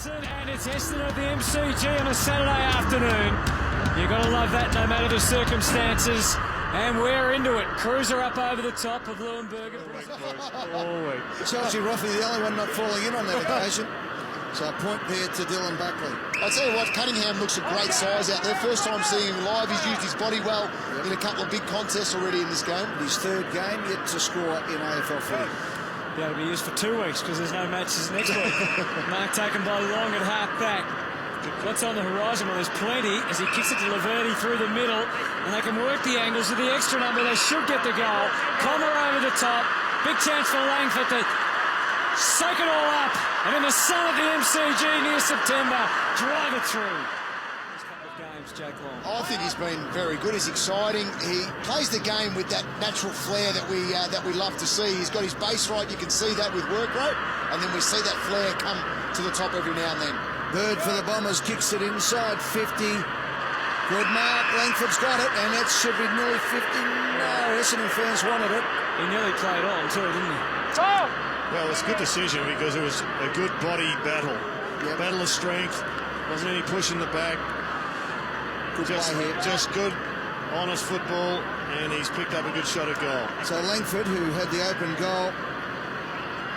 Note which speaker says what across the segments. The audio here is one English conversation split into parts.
Speaker 1: Carlton, and it's Essendon at the MCG on a Saturday afternoon. You've got to love that no matter the circumstances. And we're into it. Cruiser up over the top of Leuenberger.
Speaker 2: All week. Chelsea roughly the only one not falling in on that occasion. So a point there to Dylan Buckley.
Speaker 3: I'll tell you what, Cunningham looks a great size out there. First time seeing him live, he's used his body well in a couple of big contests already in this game.
Speaker 2: His third game yet to score in AFL footy.
Speaker 1: That'll be used for 2 weeks because there's no matches next week. Mark taken by Long at half back. What's on the horizon? Well, there's plenty as he kicks it to Laverty through the middle, and they can work the angles with the extra number. They should get the goal. Comer over the top. Big chance for Langford to soak it all up, and in the sun of the MCG near September, drive it through. These couple of games, Jake Long.
Speaker 3: I think he's been very good. He's exciting. He plays the game with that natural flair that we love to see. He's got his base right. You can see that with work rate, and then we see that flair come to the top every now and then.
Speaker 2: Bird for the Bombers, kicks it inside 50. Good mark, Langford's got it, and that should be nearly 50. No, Essendon fans wanted it.
Speaker 1: He nearly played on too, didn't he?
Speaker 4: Well, it's a good decision because it was a good body battle.
Speaker 2: Yep.
Speaker 4: Battle of strength. Wasn't any push in the back.
Speaker 2: Good play here.
Speaker 4: Just good, honest football, and he's picked up a good shot at goal.
Speaker 2: So Langford, who had the open goal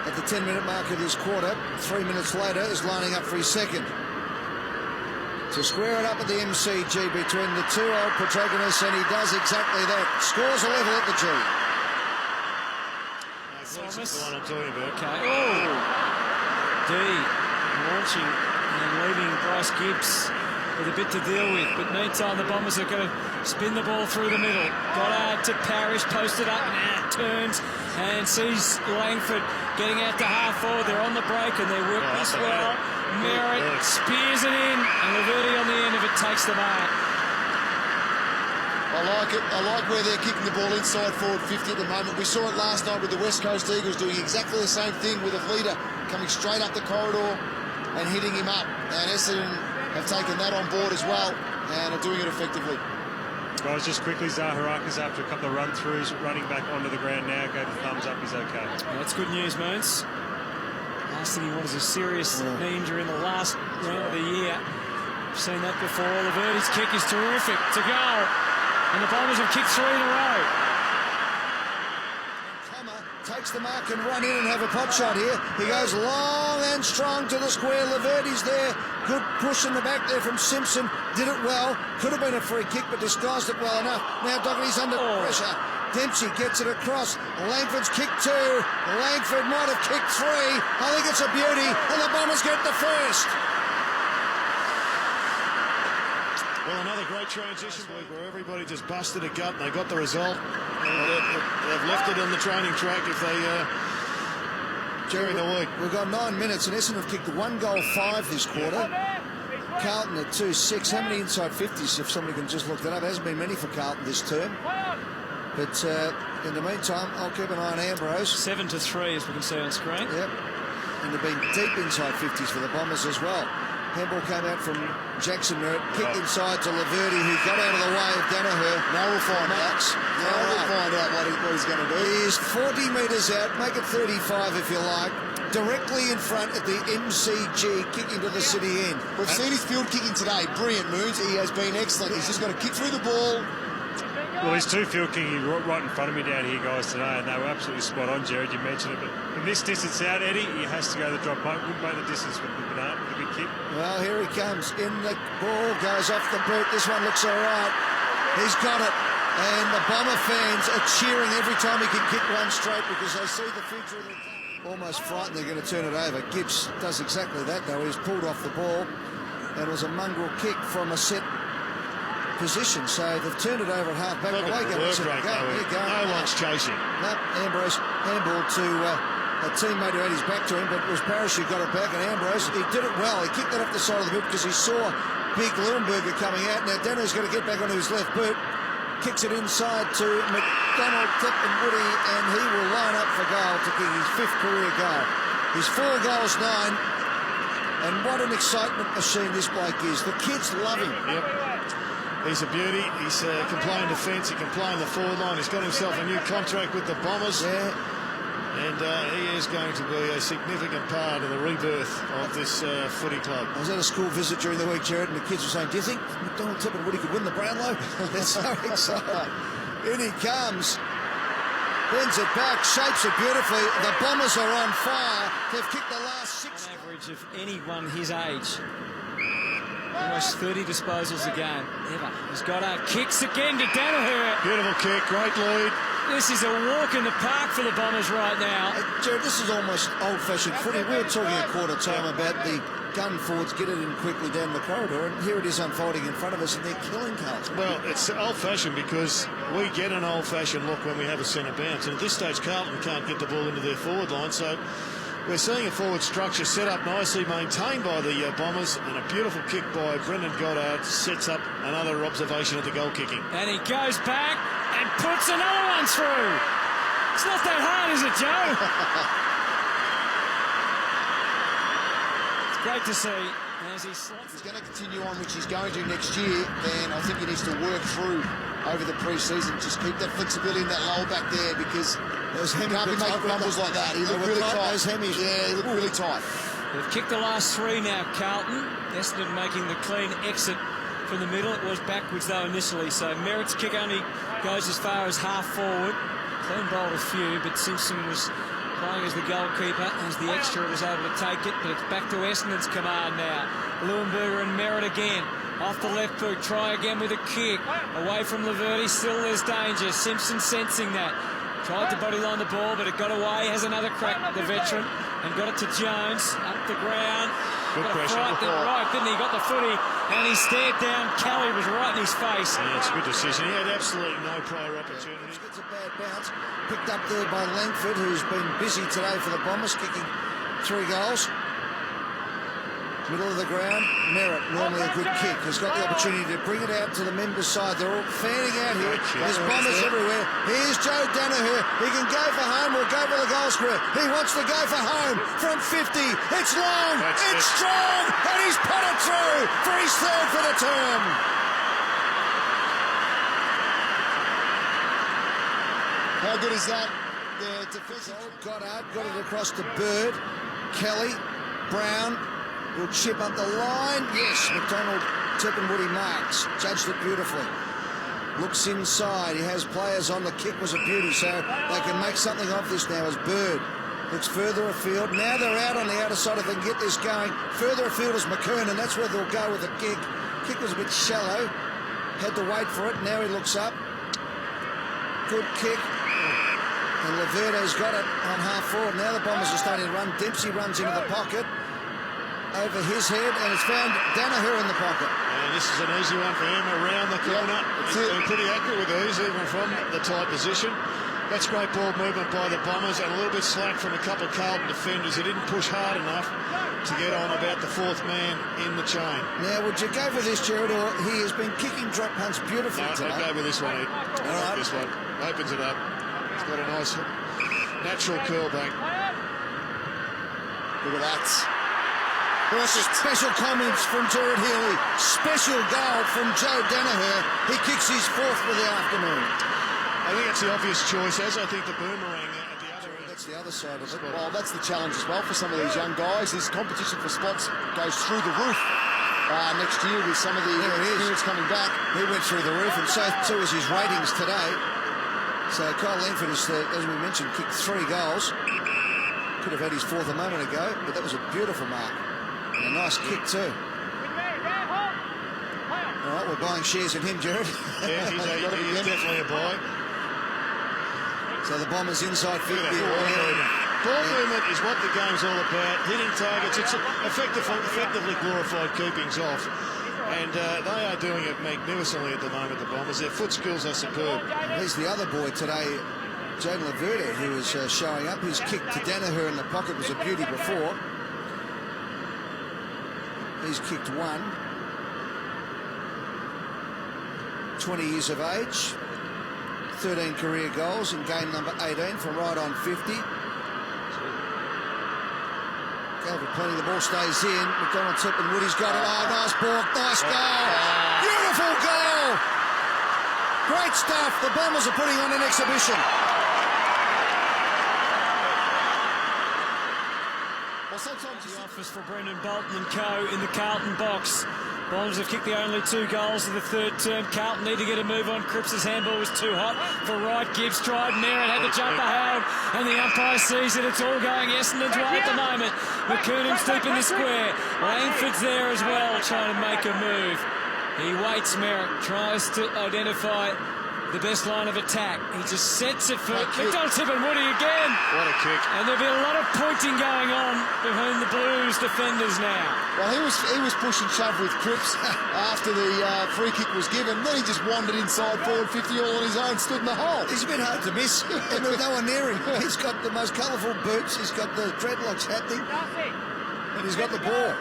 Speaker 2: at the 10-minute mark of this quarter, 3 minutes later, is lining up for his second. To square it up at the MCG between the two old protagonists, and he does exactly that. Scores a level at the G.
Speaker 1: Thomas.
Speaker 4: That's the one I'm talking about.
Speaker 1: Okay. Oh! D launching and leaving Bryce Gibbs with a bit to deal with. But meantime, the Bombers are going to spin the ball through the middle. Goddard to Parrish, posted up, and turns and sees Langford getting out to half forward. They're on the break and they work this well. Merritt spears it in, and Laverty on the end of it takes the mark.
Speaker 3: I like it. I like where they're kicking the ball inside forward 50 at the moment. We saw it last night with the West Coast Eagles doing exactly the same thing with a leader coming straight up the corridor and hitting him up. And Essendon have taken that on board as well and are doing it effectively.
Speaker 5: Guys, just quickly, Zaharakis, after a couple of run-throughs, running back onto the ground now, gave the thumbs up, he's okay.
Speaker 1: Yeah, that's good news, Moons. Last thing he wanted is a serious knee injury in the last round of the year. We've seen that before. Laverty's kick is terrific to goal. And the Bombers have kicked 3 in a row.
Speaker 2: Comer takes the mark and run in and have a pot shot here. He goes long and strong to the square. Laverty's there. Good push in the back there from Simpson. Did it well. Could have been a free kick, but disguised it well enough. Now Dougherty's under pressure. Dempsey gets it across. Langford's kicked 2. Langford might have kicked 3. I think it's a beauty, and the Bombers get the first.
Speaker 4: Well, another great transition week where everybody just busted a gut and they got the result. They've left it on the training track if they during the week.
Speaker 2: We've got 9 minutes, and Essendon have kicked 1 goal 5 this quarter. Carlton at 2-6. How many inside 50s, if somebody can just look that up? There hasn't been many for Carlton this term. But in the meantime, I'll keep an eye on Ambrose.
Speaker 1: 7-3, as we can see on screen.
Speaker 2: Yep. And they've been deep inside 50s for the Bombers as well. Handball came out from Jackson Merritt, kicked inside to Laverty, who got out of the way of Danaher.
Speaker 3: Now we'll find out. Now we'll find out what he's going to do.
Speaker 2: He is 40 metres out, make it 35 if you like, directly in front at the MCG, kicking to the city end.
Speaker 3: We've seen his field kicking today. Brilliant, Moons. He has been excellent. He's just got to kick through the ball.
Speaker 5: Well, he's 2 field kicking right in front of me down here, guys, today, and they were absolutely spot on, Jared. You mentioned it, but from this distance out, Eddie, he has to go the drop. Wouldn't make the distance with the big kick.
Speaker 2: Well, here he comes. In the ball, goes off the boot. This one looks all right. He's got it. And the Bomber fans are cheering every time he can kick one straight because they see the future of the game. Almost frightened they're going to turn it over. Gibbs does exactly that, though. He's pulled off the ball. And it was a mongrel kick from a set position, so they've turned it over at half back.
Speaker 4: Look at the work rate, no one's chasing.
Speaker 2: No, Ambrose handball to a teammate who had his back to him, but it was Parrish who got it back, and Ambrose, he did it well. He kicked it off the side of the boot because he saw big Leuenberger coming out. Now Danaher's going to get back onto his left boot, kicks it inside to McDonald, Tip and Woody, and he will line up for goal to kick his 5th career goal. His 4 goals, 9, and what an excitement machine this bloke is. The kids love him.
Speaker 4: Yep. He's a beauty. He's can play in defence. He can play in the forward line. He's got himself a new contract with the Bombers.
Speaker 2: Yeah.
Speaker 4: And he is going to be a significant part of the rebirth of this footy club.
Speaker 2: I was at a school visit during the week, Jared, and the kids were saying, do you think McDonald Tipperwoody could win the Brownlow? They're so excited. In he comes. Bends it back, shapes it beautifully. The Bombers are on fire. They've kicked the last 6.
Speaker 1: On average of anyone his age. Almost 30 disposals a game. Ever. He's got kicks again to Danaher.
Speaker 4: Beautiful kick, great lead.
Speaker 1: This is a walk in the park for the Bombers right now.
Speaker 2: Jared, this is almost old-fashioned footy. We were talking at quarter time about the gun forwards get it in quickly down the corridor, and here it is unfolding in front of us, and they're killing Carlton.
Speaker 4: Well, it's old-fashioned because we get an old-fashioned look when we have a centre bounce, and at this stage Carlton can't get the ball into their forward line, so we're seeing a forward structure set up nicely, maintained by the Bombers, and a beautiful kick by Brendan Goddard sets up another observation of the goal kicking.
Speaker 1: And he goes back and puts another one through. It's not that hard, is it, Joe? It's great to see as he slots.
Speaker 3: He's going to continue on, which he's going to next year, then I think he needs to work through over the pre-season. Just keep that flexibility in that lower back there, because
Speaker 2: Those
Speaker 3: he can't be making fumbles like that. He looked really tight.
Speaker 2: Those hemis.
Speaker 3: Yeah, he looked really tight.
Speaker 1: They've kicked the last 3 now, Carlton. Essendon making the clean exit from the middle. It was backwards, though, initially. So Merritt's kick only goes as far as half forward. Clean bowled a few, but Simpson was playing as the goalkeeper. As the extra was able to take it, but it's back to Essendon's command now. Leuenberger and Merritt again. Off the left boot, try again with a kick. Away from Laverty, still there's danger. Simpson sensing that. Tried to bodyline the ball, but it got away. Has another crack, the veteran, and got it to Jones. Up the ground.
Speaker 4: Good pressure.
Speaker 1: Right, didn't he? Got the footy, and he stared down. Kelly was right in his face.
Speaker 4: Yeah, it's a good decision. He had absolutely no prior opportunity.
Speaker 2: It's a bad bounce. Picked up there by Langford, who's been busy today for the Bombers, kicking 3 goals. Middle of the ground, Merritt, normally a good kick, has got the opportunity to bring it out to the members' side. They're all fanning out here. There's Bombers everywhere. Here's Joe Danaher. He can go for home or go for the goal square. He wants to go for home from 50. It's long, it's strong, and he's put it through for his 3rd for the term.
Speaker 3: How good is that? The defensive.
Speaker 2: Goddard got it across to Bird. Kelly, Brown will chip up the line. Yes, McDonald Tipperwoody marks. Judged it beautifully. Looks inside. He has players on. The kick was a beauty, so they can make something of this now as Bird looks further afield. Now they're out on the outer side if they can get this going. Further afield is McKernan. That's where they'll go with the kick. Kick was a bit shallow. Had to wait for it. Now he looks up. Good kick. And Laverde's got it on half forward. Now the Bombers are starting to run. Dempsey runs into the pocket. Over his head, and it's found Danaher in the pocket.
Speaker 4: And this is an easy one for him around the corner. He's been pretty accurate with these, even from the tight position. That's great ball movement by the Bombers, and a little bit slack from a couple of Carlton defenders who didn't push hard enough to get on about the 4th man in the chain.
Speaker 2: Now, would you go for this, Jared, or he has been kicking drop punts beautifully today?
Speaker 4: I'll go with this one, Ed. I like this one. Opens it up. It's got a nice natural curl back.
Speaker 3: Look at that.
Speaker 2: Special comments from Jared Healy. Special goal from Joe Danaher. He kicks his 4th for the afternoon.
Speaker 4: I think it's the obvious choice, as I think the boomerang at the other end.
Speaker 2: That's the other side of it.
Speaker 3: Well, that's the challenge as well for some of these young guys. This competition for spots goes through the roof next year with some of the experience coming back.
Speaker 2: He went through the roof, and so was his ratings today. So Kyle Langford, as we mentioned, kicked 3 goals. Could have had his 4th a moment ago, but that was a beautiful mark. And a nice kick too. All right, we're buying shares in him, Jared.
Speaker 4: Yeah, he's definitely a buy.
Speaker 2: So the Bombers inside 50.
Speaker 4: Ball movement is what the game's all about. Hitting targets. It's effectively glorified keepings off. And they are doing it magnificently at the moment, the Bombers. Their foot skills are superb.
Speaker 2: He's the other boy today, Jaden Laverde, who is showing up. His kick to Danaher in the pocket was a beauty before. He's kicked 1. 20 years of age. 13 career goals in game number 18 from right on 50. Calvert plenty, the ball stays in. McDonald Tipperwoody's got it. Oh, nice ball, nice goal. Beautiful goal. Great stuff. The Bombers are putting on an exhibition.
Speaker 3: Well, sometimes
Speaker 1: The office for Brendan Bolton and co in the Carlton box. Bombers have kicked the only 2 goals of the third term. Carlton need to get a move on. Cripps' handball was too hot for Wright. Gibbs tried. Merritt had the jumper held, and the umpire sees it. It's all going Essendon's way at the moment. McKernan's deep in the square. Langford's there as well, trying to make a move. He waits. Merritt tries to identify the best line of attack. He just sets it for McDonald-Tip and Woody again.
Speaker 4: What a kick.
Speaker 1: And there'll be a lot of pointing going on behind the Blues defenders now.
Speaker 3: Well, he was push and shove with Cripps after the free kick was given. Then he just wandered inside forward 50 all on his own, stood in the hole.
Speaker 2: He's a bit hard to miss, and there's no one near him. He's got the most colourful boots, he's got the dreadlocks happening, and he's got the ball.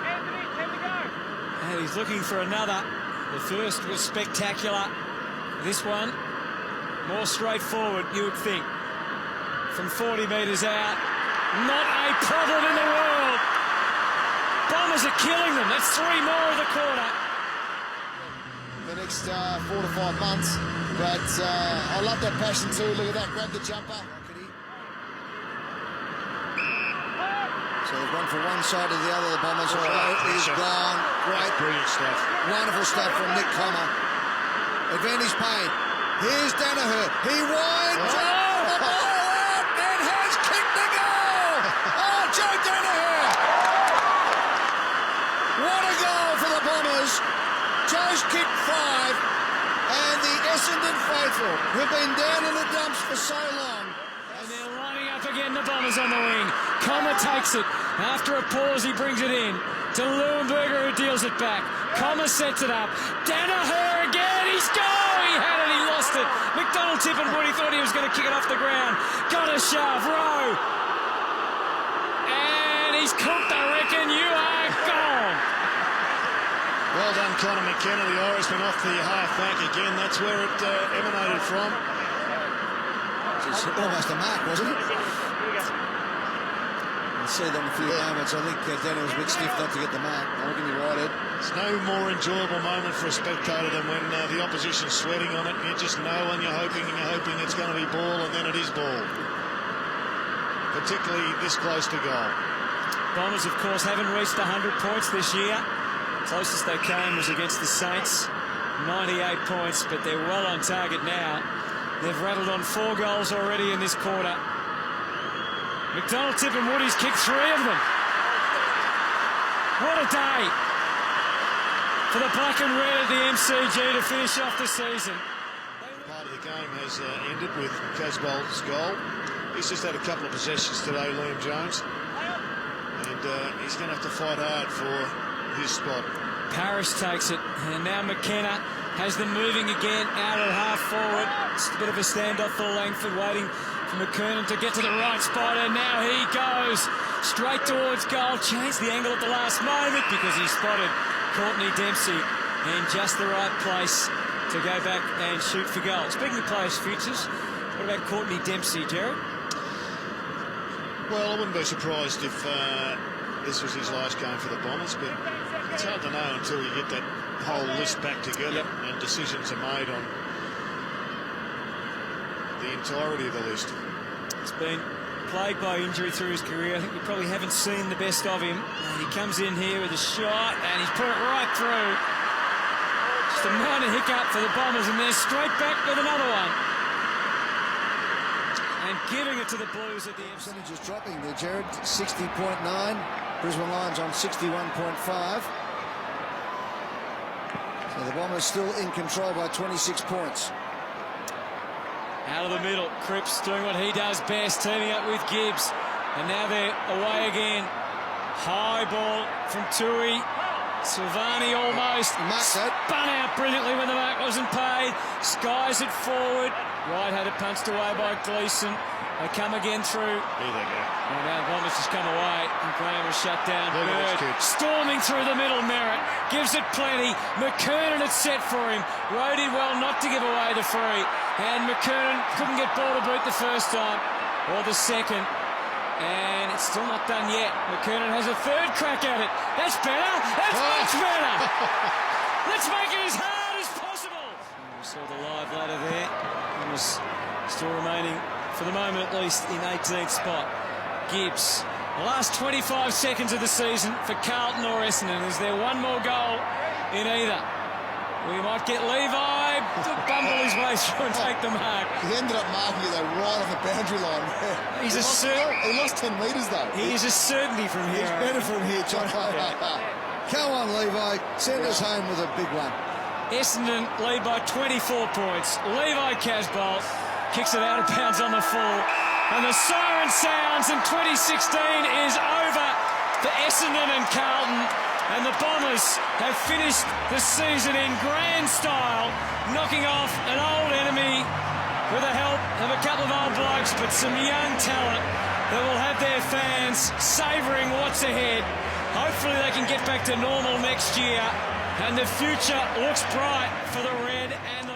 Speaker 1: And he's looking for another. The first was spectacular. This one, more straightforward, you would think. From 40 metres out, not a problem in the world. Bombers are killing them. That's 3 more of the quarter.
Speaker 3: The next 4 to 5 months. But I love that passion too. Look at that, grab the jumper.
Speaker 2: So they've gone from one side to the other, the Bombers. He's gone. Great.
Speaker 4: Brilliant stuff.
Speaker 2: Wonderful stuff from Nick Comer. Advantage paid. Here's Danaher. He winds up the ball out and has kicked the goal. Oh, Joe Danaher. What a goal for the Bombers. Joe's kicked 5, and the Essendon faithful, who've been down in the dumps for so long.
Speaker 1: And they're lining up again, the Bombers on the wing. Comer takes it. After a pause, he brings it in to Leuenberger, who deals it back. Comer sets it up. Danaher again. He's gone. He had it. He lost it. McDonald-Tip and Woody thought he was going to kick it off the ground. Got a shove. Rowe. And he's cooked, I reckon. You are gone.
Speaker 4: Well done, Connor McKenna, the Irishman, off the half-back again. That's where it emanated from.
Speaker 2: It's almost a mark, wasn't it? I'll see that in a few moments. I think Danny was a bit stiff not to get the mark. I'll give you right, Ed.
Speaker 4: It's no more enjoyable moment for a spectator than when the opposition's sweating on it. You just know and you're hoping it's going to be ball, and then it is ball. Particularly this close to goal.
Speaker 1: Bombers, of course, haven't reached 100 points this year. Closest they came was against the Saints, 98 points, but they're well on target now. They've rattled on 4 goals already in this quarter. McDonald-Tip and Woody's kicked 3 of them. What a day for the black and red at the MCG to finish off the season.
Speaker 4: Part of the game has ended with Casboult's goal. He's just had a couple of possessions today, Liam Jones, and he's going to have to fight hard for his spot.
Speaker 1: Parrish takes it, and now McKenna has them moving again out at half forward. It's a bit of a standoff for Langford, waiting for McKernan to get to the right spot, and now he goes straight towards goal. Changed the angle at the last moment because he spotted Courtney Dempsey in just the right place to go back and shoot for goal. Speaking of players' futures, what about Courtney Dempsey, Jared?
Speaker 4: Well, I wouldn't be surprised if this was his last game for the Bombers, but it's hard to know until you get that whole list back together and decisions are made on the entirety of the list.
Speaker 1: He's been plagued by injury through his career. I think we probably haven't seen the best of him. And he comes in here with a shot, and he's put it right through. Just a minor hiccup for the Bombers, and they're straight back with another one. And giving it to the Blues at the end.
Speaker 2: Percentage is dropping there, Jared. 60.9. Brisbane Lions on 61.5. So the Bombers still in control by 26 points.
Speaker 1: Out of the middle, Cripps doing what he does best, teaming up with Gibbs. And now they're away again. High ball from Tui. Silvani almost spun out brilliantly when the mark wasn't paid. Skies it forward. Wright had it punched away by Gleeson. They come again through.
Speaker 4: Here they go.
Speaker 1: And now the Bombers just come away, and Graham was shut down. Bird storming through the middle. Merritt gives it plenty. McKernan had set for him. Rowe did well not to give away the free. And McKernan couldn't get ball to boot the first time or the second. And it's still not done yet. McKernan has a third crack at it. That's better. That's much better. Let's make it as hard as possible. We saw the live ladder there. It was still remaining, for the moment at least, in 18th spot. Gibbs The last 25 seconds of the season for Carlton or Essendon. Is there one more goal in either? We might get Levi to bumble his way through and take the mark.
Speaker 3: He ended up marking it though right off the boundary line.
Speaker 1: He
Speaker 3: lost 10 metres though.
Speaker 1: He is a certainty from here.
Speaker 2: He's better from here, John. Come on, Levi. Send us home with a big one.
Speaker 1: Essendon lead by 24 points. Levi Casbolt kicks it out of bounds on the full. And the siren sounds, and 2016 is over for Essendon and Carlton. And the Bombers have finished the season in grand style, knocking off an old enemy with the help of a couple of old blokes, but some young talent that will have their fans savouring what's ahead. Hopefully they can get back to normal next year, and the future looks bright for the Red and the